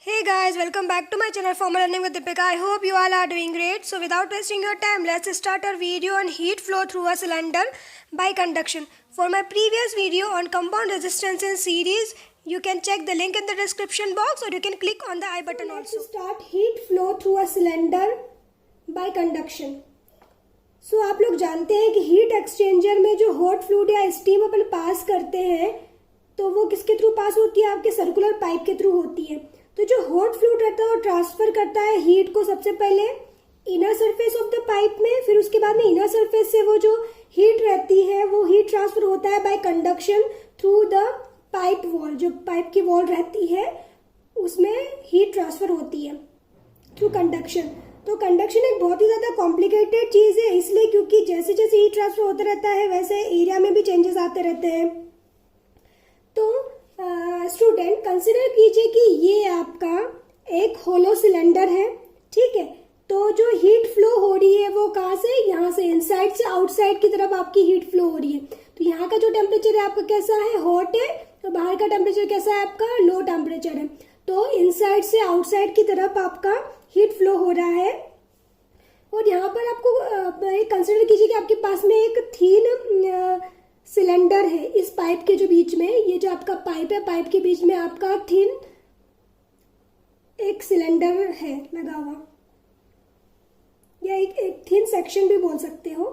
Hey guys, welcome back to my channel Formula Learning with Deepika. I hope you all are doing great. So without wasting your time, let's start our video on heat flow through a cylinder by conduction. For my previous video on compound resistance in series, you can check the link in the description box or you can click on the I button also. Let's start heat flow through a cylinder by conduction. So आप लोग जानते हैं कि heat exchanger में जो hot fluid या steam अपन पास करते हैं तो वो किसके थ्रू पास होती है, आपके सर्कुलर पाइप के थ्रू होती है। तो जो हॉट फ्लूइड रहता है वो ट्रांसफर करता है हीट को सबसे पहले inner surface of the pipe में, फिर उसके बाद में इनर सरफेस से वो जो हीट रहती है वो हीट ट्रांसफर होता है bye conduction through the pipe wall. जो पाइप की वॉल रहती है उसमें हीट ट्रांसफर होती है थ्रू कंडक्शन। तो कंडक्शन एक बहुत ही ज्यादा कॉम्प्लिकेटेड चीज है, इसलिए क्योंकि जैसे जैसे हीट ट्रांसफर होता रहता है वैसे एरिया में भी चेंजेस आते रहते हैं। तो स्टूडेंट कंसिडर कीजिए कि ये आपका एक होलो सिलेंडर है, ठीक है। तो जो हीट फ्लो हो रही है वो कहाँ से, यहाँ से इनसाइड से आउटसाइड की तरफ आपकी हीट फ्लो हो रही है। तो यहाँ का जो टेम्परेचर है आपका कैसा है, हॉट है, तो बाहर का टेम्परेचर कैसा है आपका, लो टेम्परेचर है। तो इनसाइड से आउटसाइड की तरफ आपका हीट फ्लो हो रहा है। और यहाँ पर आपको कंसिडर कीजिए कि आपके पास में एक थीन सिलेंडर है। इस पाइप के जो बीच में, ये जो आपका पाइप है, पाइप के बीच में आपका थीन एक सिलेंडर है लगा हुआ, या एक थीन सेक्शन भी बोल सकते हो।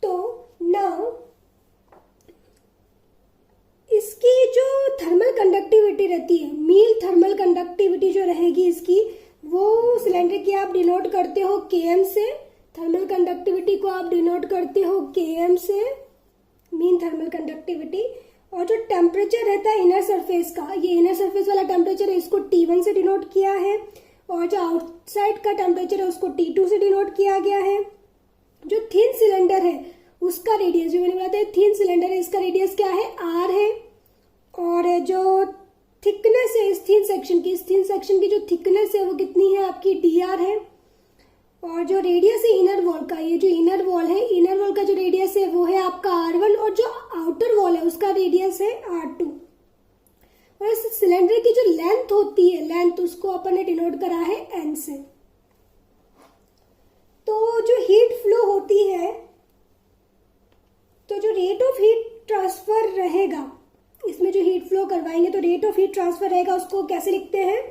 तो नाउ इसकी जो थर्मल कंडक्टिविटी रहती है, मीन थर्मल कंडक्टिविटी जो रहेगी इसकी, वो सिलेंडर की आप डिनोट करते हो km से। थर्मल कंडक्टिविटी को आप डिनोट करते हो km से, मीन थर्मल कंडक्टिविटी। और जो टेम्परेचर रहता है इनर सरफेस का, ये इनर सरफेस वाला टेम्परेचर है, इसको T1 से डिनोट किया है। और जो आउटसाइड का टेम्परेचर है उसको T2 से डिनोट किया गया है। जो थिन सिलेंडर है उसका रेडियस, जो मैंने बताया थिन सिलेंडर है, इसका रेडियस क्या है, R है। और जो थिकनेस है इस थिन सेक्शन की, इस थिन सेक्शन की जो थिकनेस है वो कितनी है आपकी, dr है। और जो रेडियस है इनर वॉल का, ये जो इनर वॉल है, इनर वॉल का जो रेडियस है वो है आपका r1, और जो आउटर वॉल है उसका रेडियस है r2। और इस सिलेंडर की जो लेंथ होती है, लेंथ, उसको अपन ने डिनोट करा है n से। तो जो हीट फ्लो होती है, तो जो रेट ऑफ हीट ट्रांसफर रहेगा, इसमें जो हीट फ्लो करवाएंगे तो रेट ऑफ हीट ट्रांसफर रहेगा, उसको कैसे लिखते हैं,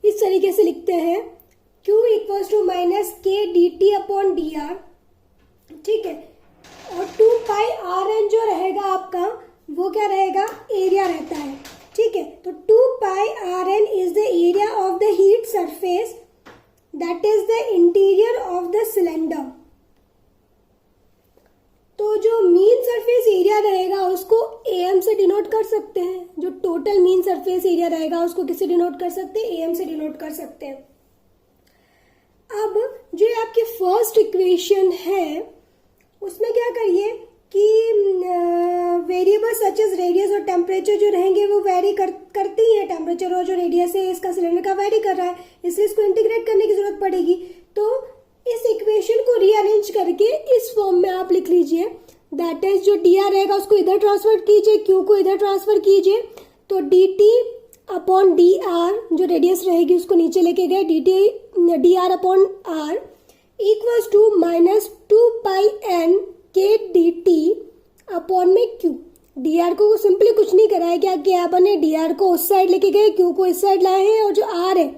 इस तरीके से लिखते हैं, Q equals to minus k dt upon dr, ठीक है। और 2 पाई rn जो रहेगा आपका वो क्या रहेगा, एरिया रहता है, ठीक है। तो 2 पाई rn is the area of the heat surface that is the interior of the cylinder. तो जो मीन सरफेस एरिया रहेगा उसको am से डिनोट कर सकते हैं। जो टोटल मीन सरफेस एरिया रहेगा उसको किससे डिनोट कर सकते हैं, am से डिनोट कर सकते हैं। अब जो आपकी फर्स्ट इक्वेशन है उसमें क्या करिए कि वेरिएबल सच एज रेडियस और टेम्परेचर जो रहेंगे वो वेरी करती हैं। टेम्परेचर और जो रेडियस है इसका सिलेंडर का वेरी कर रहा है, इसलिए इसको इंटीग्रेट करने की जरूरत पड़ेगी। तो इस इक्वेशन को रीअरेंज करके इस फॉर्म में आप लिख लीजिए, दैट इज जो dr रहेगा उसको इधर ट्रांसफर कीजिए, q को इधर ट्रांसफर कीजिए। तो dt अपॉन dr, जो रेडियस रहेगी उसको नीचे लेके गए, dr upon r equals to minus 2 pi n k dt upon में q। dr को सिंपली कुछ नहीं करा है, क्या किया अपन ने, dr को उस साइड लेके गए, q को इस साइड लाए हैं, और जो r है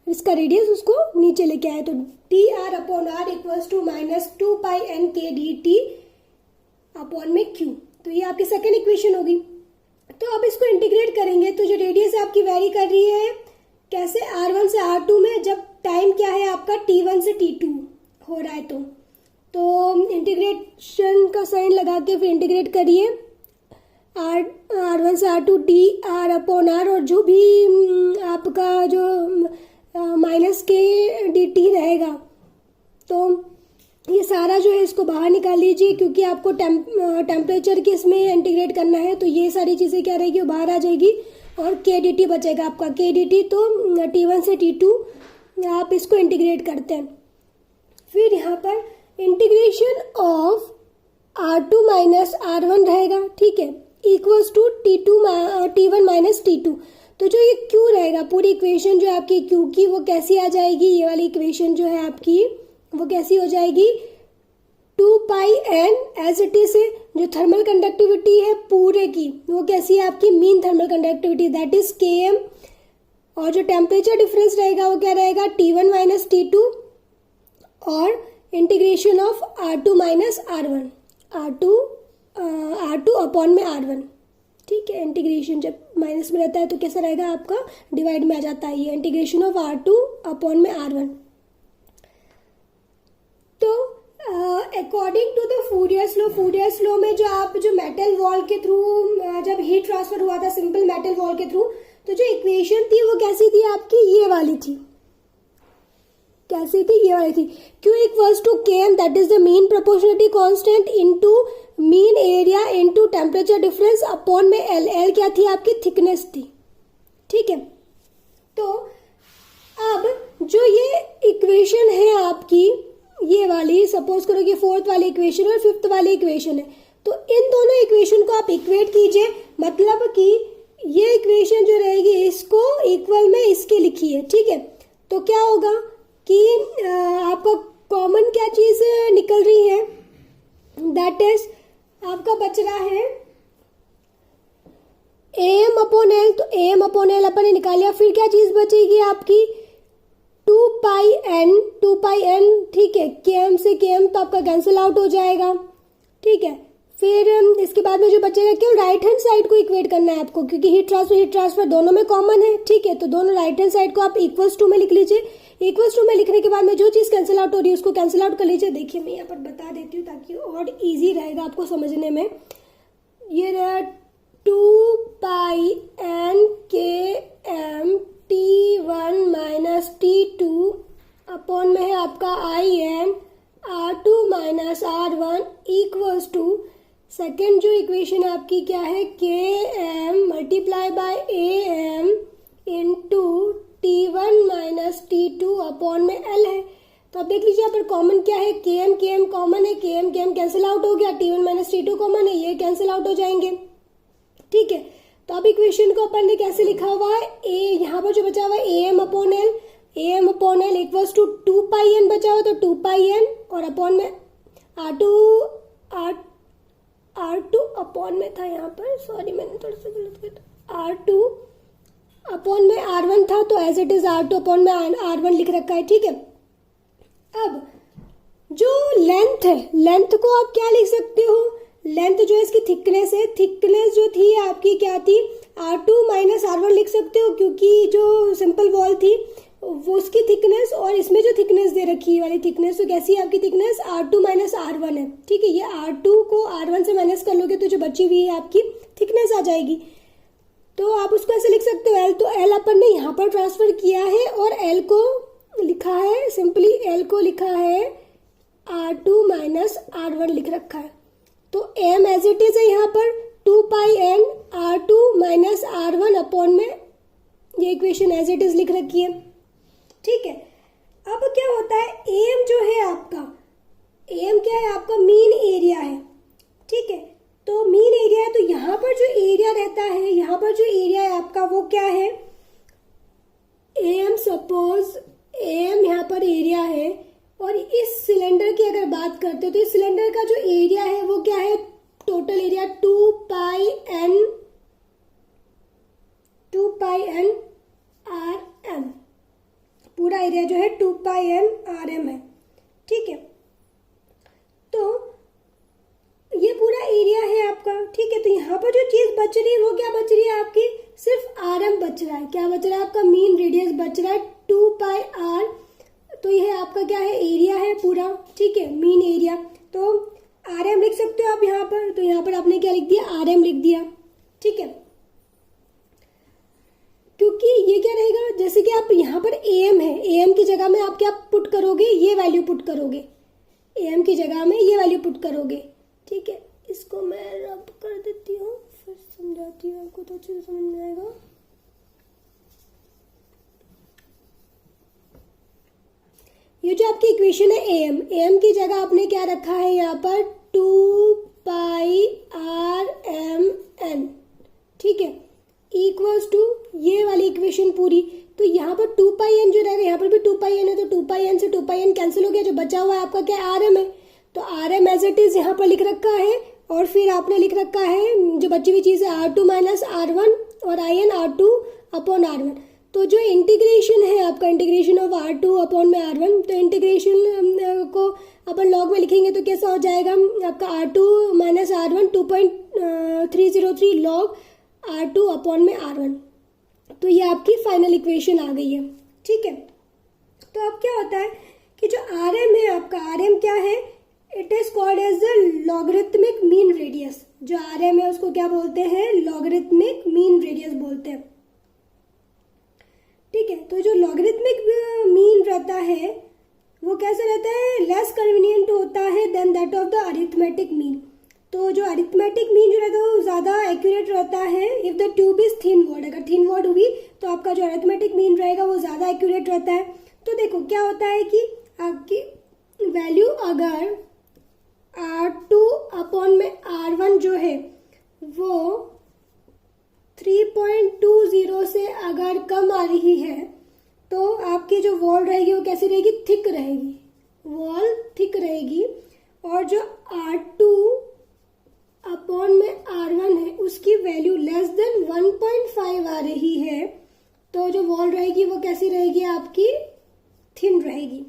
इसका रेडियस उसको नीचे लेके आए। तो dr upon r equals to minus 2 pi n k dt upon में q। तो ये आपकी सेकेंड इक्वेशन होगी। तो अब इसको इंटीग्रेट करेंगे तो जो रेडियस आपकी वेरी कर रही है कैसे, r1 से r2 में, जब टाइम क्या है आपका t1 से t2 हो रहा है। तो इंटीग्रेशन का साइन लगा के फिर इंटीग्रेट करिए, r1 से r2 dr अपॉन r, और जो भी आपका जो माइनस के dt रहेगा, तो ये सारा जो है इसको बाहर निकाल लीजिए, क्योंकि आपको टेम्परेचर के इसमें इंटीग्रेट करना है। तो ये सारी चीज़ें क्या रहेगी, वो बाहर आ जाएगी और k dt बचेगा आपका, k dt। तो t1 से t2 आप इसको इंटीग्रेट करते हैं। फिर यहाँ पर integration of r2 minus r1 रहेगा, ठीक है, equals to t1 minus t2। तो जो ये क्यू रहेगा, पूरी इक्वेशन जो है आपकी क्यू की वो कैसी आ जाएगी, ये वाली इक्वेशन जो है आपकी वो कैसी हो जाएगी, 2 pi N as it is है। जो थर्मल कंडक्टिविटी है पूरे की वो कैसी है आपकी, mean thermal conductivity, that is के एम। और जो टेम्परेचर डिफरेंस रहेगा वो क्या रहेगा, T1 माइनस T2 और integration of R2 minus R1, R2 upon में R1। ठीक है, इंटीग्रेशन जब माइनस में रहता है तो कैसा रहेगा आपका, डिवाइड में आ जाता है, ये इंटीग्रेशन ऑफ R2 अपॉन में R1। तो अकॉर्डिंग टू द फूरियर्स लॉ में जो मेटल वॉल के थ्रू जब हीट ट्रांसफर हुआ था सिंपल मेटल वॉल के थ्रू, तो जो इक्वेशन थी वो कैसी थी आपकी, ये वाली थी। कैसी थी, ये वाली थी, Q equals to Km that is the mean proportionality constant into mean area into temperature difference upon में L क्या थी आपकी, थिकनेस थी। ठीक है, तो अब जो ये इक्वेशन है आपकी, ये वाली सपोज करो कि फोर्थ वाली इक्वेशन और फिफ्थ वाली इक्वेशन है, तो इन दोनों इक्वेशन को आप इक्वेट कीजिए, मतलब कि ये इक्वेशन जो रहेगी इसको इक्वल में इसके लिखिए। ठीक है, तो क्या होगा कि आपका कॉमन क्या चीज निकल रही है, दैट इज आपका बच रहा है AM अपॉन एल, तो AM अपॉन एल अपन ने निकाल लिया, फिर क्या चीज बचेगी आपकी 2 पाई एन। ठीक है, Km से Km तो आपका कैंसिल आउट हो जाएगा। ठीक है, फिर इसके बाद में जो बचेगा केवल राइट हैंड साइड को इक्वेट करना है आपको, क्योंकि हीट ट्रांसफर दोनों में कॉमन है। ठीक है, तो दोनों राइट हैंड साइड को आप इक्वल्स टू में लिख लीजिए। इक्वल्स टू में लिखने के बाद में जो चीज कैंसिल आउट हो रही है उसको कैंसिल आउट कर लीजिए। देखिए मैं यहाँ पर बता देती हूँ ताकि और इजी रहेगा आपको समझने में। ये रहा 2 pi N Km T1 minus T2 upon में है आपका IM R2 minus R1 equals to, second जो इक्वेशन है आपकी क्या है, Km multiply by AM into T1 minus T2 upon में L है। तो आप देख लीजिए यहाँ पर कॉमन क्या है, Km कॉमन है, Km कैंसिल आउट हो गया, T1 माइनस T2 कॉमन है, ये कैंसिल आउट हो जाएंगे। ठीक है, तो अब इक्वेशन को अपन ने कैसे लिखा हुआ है, यहाँ पर जो बचा हुआ है AM upon L equals to 2 pi N बचा हुआ, तो 2 पाई एन और अपॉन में R2 अपॉन में था यहाँ पर, सॉरी मैंने थोड़ा सा गलत किया, R2 अपॉन में R1 था, तो as it is R2 upon में R1 लिख रखा है। ठीक है, अब जो लेंथ है, लेंथ को आप क्या लिख सकते हो, लेंथ जो है इसकी थिकनेस है, थिकनेस जो थी आपकी क्या थी, R2 माइनस R1 लिख सकते हो, क्योंकि जो सिंपल वॉल थी वो उसकी थिकनेस और इसमें जो थिकनेस दे रखी है वाली थिकनेस, तो कैसी है आपकी थिकनेस, R2 माइनस R1 है। ठीक है, ये R2 को R1 से माइनस कर लोगे तो जो बची हुई है आपकी थिकनेस आ जाएगी। तो आप उसको ऐसे लिख सकते हो L, तो L अपन ने यहाँ पर ट्रांसफर किया है और L को लिखा है, सिंपली L को लिखा है R2 माइनस R1 लिख रखा है। तो M एज इट इज है यहाँ पर 2 pi N R2 minus R1 upon में ये इक्वेशन एज इट इज लिख रखी है। ठीक है, अब क्या होता है, AM जो है आपका, AM क्या है आपका, मीन एरिया है। ठीक है, तो मीन एरिया है, तो यहाँ पर जो एरिया रहता है, यहाँ पर जो एरिया है आपका वो क्या है, AM सपोज AM यहाँ पर एरिया है, और इस सिलेंडर की अगर बात करते हो तो इस सिलेंडर का जो एरिया है वो क्या है, total area 2 pi N RM, पूरा एरिया जो है 2 पाई एन RM है। ठीक है, तो ये पूरा एरिया है आपका। ठीक है, तो यहाँ पर जो चीज बच रही है वो क्या बच रही है आपकी, सिर्फ RM बच रहा है। क्या बच रहा है आपका, मीन रेडियस बच रहा है 2 पाई R, तो यह आपका क्या है, एरिया है पूरा। ठीक है, मीन एरिया, तो RM लिख सकते हो आप यहाँ पर, तो यहाँ पर आपने क्या लिख दिया, RM लिख दिया। ठीक है, क्योंकि ये क्या रहेगा, जैसे कि आप यहाँ पर AM है, AM की जगह में आप क्या पुट करोगे, ये वैल्यू पुट करोगे, AM की जगह में ये वैल्यू पुट करोगे। ठीक है, इसको मैं रब कर देती हूँ, फिर समझाती हूँ आपको तो अच्छे से समझ में आएगा। ये जो आपकी इक्वेशन है AM की जगह आपने क्या रखा है यहाँ पर 2 पाई RM N। ठीक है, इक्वल्स टू ये वाली इक्वेशन पूरी। तो यहाँ पर 2πn जो रहेगा, यहाँ पर भी 2πn है, तो 2πn से 2πn कैंसिल हो गया, जो बचा हुआ है आपका क्या rm है। तो rm एज इट इज यहाँ पर लिख रखा है, और फिर आपने लिख रखा है जो बची हुई चीज़ है r2 माइनस r1 और in r2 अपॉन r1। तो जो इंटीग्रेशन है आपका, इंटीग्रेशन ऑफ r2 अपॉन में r1, तो इंटीग्रेशन को अपन लॉग में लिखेंगे तो कैसा हो जाएगा आपका r2 minus r1 2.303 log r2 upon में r1। तो ये आपकी फाइनल इक्वेशन आ गई है, ठीक है। तो अब क्या होता है कि जो rm है आपका, rm क्या है, it is called as the logarithmic mean radius. जो rm है उसको क्या बोलते हैं, लॉगरिथमिक मीन रेडियस बोलते हैं, ठीक है। तो जो लॉगरिथमिक मीन रहता है वो कैसे रहता है, लेस कन्वीनियंट होता है than that of the arithmetic mean. तो जो अरिथमेटिक मीन जो रहता है वो ज़्यादा एक्यूरेट रहता है if the tube is thin walled. अगर थिन वॉल्ड हुई तो आपका जो अरिथमेटिक मीन रहेगा वो ज़्यादा एक्यूरेट रहता है। तो देखो क्या होता है कि आपकी वैल्यू अगर r2 अपॉन में r1 जो है वो 3.20 से अगर कम आ रही है तो आपकी जो वॉल रहेगी वो कैसी रहेगी, थिक रहेगी, वॉल थिक रहेगी। और जो r2 अपॉन में r1 है उसकी वैल्यू लेस देन 1.5 आ रही है, तो जो वॉल रहेगी वो कैसी रहेगी, आपकी थिन रहेगी,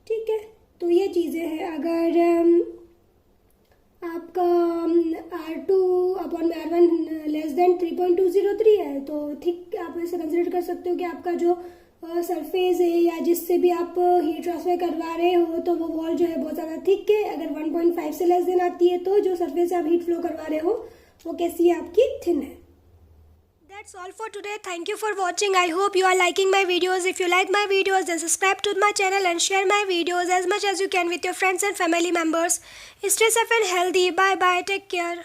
ठीक है। तो ये चीज़ें हैं। अगर आपका r2 अपॉन में r1 लेस देन 3.203 है तो ठीक आप ऐसे कंसिडर कर सकते हो कि आपका जो सरफेस है या जिससे भी आप हीट ट्रांसफर करवा रहे हो तो वो वॉल जो है बहुत ज़्यादा थिक है। अगर 1.5 से लेस देन आती है तो जो सरफेस से आप हीट फ्लो करवा रहे हो वो कैसी है, आपकी थिन है। That's all for today. Thank you for watching. I hope you are liking my videos. If you like my videos, then subscribe to my channel and share my videos as much as you can with your friends and family members. Stay safe and healthy. Bye bye. Take care.